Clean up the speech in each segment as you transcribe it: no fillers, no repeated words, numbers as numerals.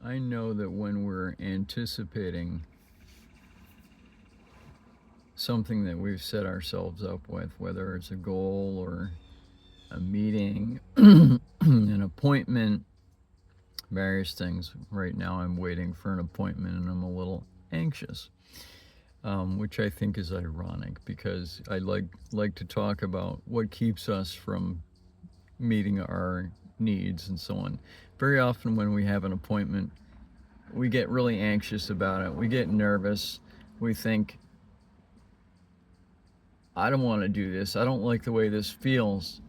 I know that when we're anticipating something that we've set ourselves up with, whether it's a goal or a meeting, an appointment, various things. Right now, I'm waiting for an appointment and I'm a little anxious, which I think is ironic because I like to talk about what keeps us from meeting our needs and so on. Very often, when we have an appointment, we get really anxious about it. We get nervous. We think, I don't want to do this. I don't like the way this feels.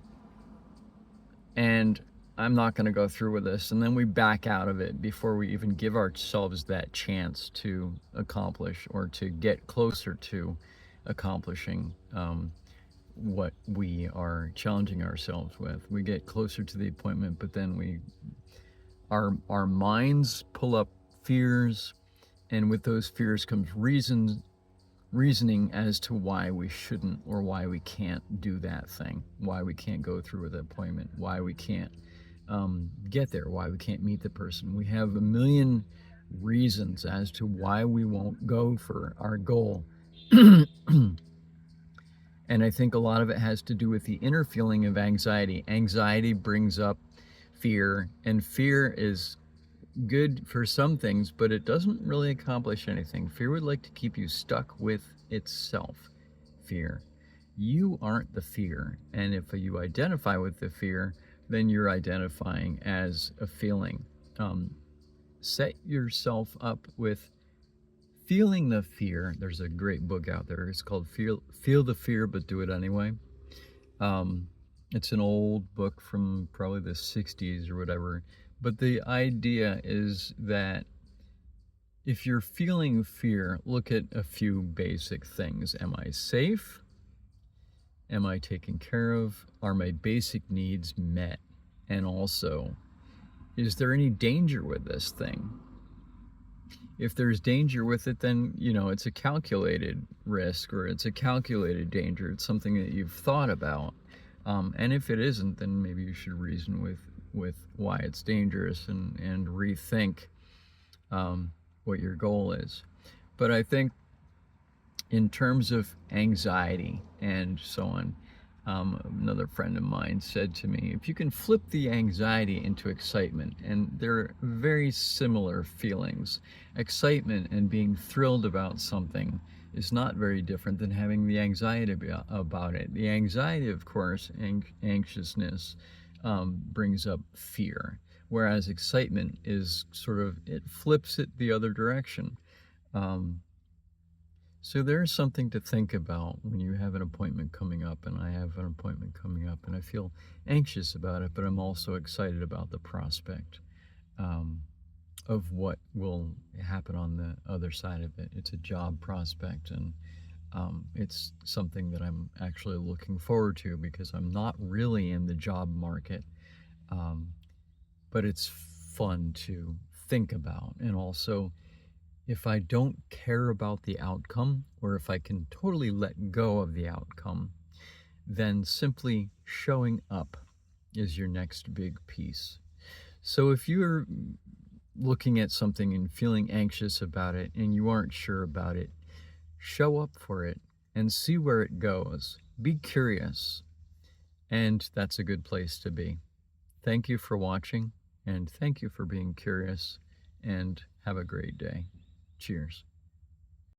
And I'm not going to go through with this. And then we back out of it before we even give ourselves that chance to accomplish or to get closer to accomplishing what we are challenging ourselves with. We get closer to the appointment, but then our minds pull up fears, and with those fears comes reasoning as to why we shouldn't or why we can't do that thing, why we can't go through with the appointment, why we can't get there, why we can't meet the person. We have a million reasons as to why we won't go for our goal. And I think a lot of it has to do with the inner feeling of anxiety. Anxiety brings up fear, and fear is good for some things, but it doesn't really accomplish anything. Fear would like to keep you stuck with itself. Fear. You aren't the fear. And if you identify with the fear, then you're identifying as a feeling. Set yourself up with feeling the fear. There's a great book out there. It's called Feel the Fear, but Do It Anyway. It's an old book from probably the 60s or whatever. But the idea is that if you're feeling fear, look at a few basic things. Am I safe? Am I taken care of? Are my basic needs met? And also, is there any danger with this thing? If there's danger with it, then, it's a calculated risk or it's a calculated danger. It's something that you've thought about. And if it isn't, then maybe you should reason with why it's dangerous and rethink what your goal is. But I think in terms of anxiety and so on, another friend of mine said to me, if you can flip the anxiety into excitement, and they're very similar feelings. Excitement and being thrilled about something is not very different than having the anxiety about it. The anxiety, of course, anxiousness, brings up fear, whereas excitement is it flips it the other direction. So there's something to think about when you have an appointment coming up, and I have an appointment coming up, and I feel anxious about it, but I'm also excited about the prospect of what will happen on the other side of it. It's a job prospect, and it's something that I'm actually looking forward to because I'm not really in the job market, but it's fun to think about. And also, if I don't care about the outcome, or if I can totally let go of the outcome, then simply showing up is your next big piece. So if you're looking at something and feeling anxious about it and you aren't sure about it, show up for it and see where it goes. Be curious, and that's a good place to be. Thank you for watching, and thank you for being curious, and have a great day. Cheers.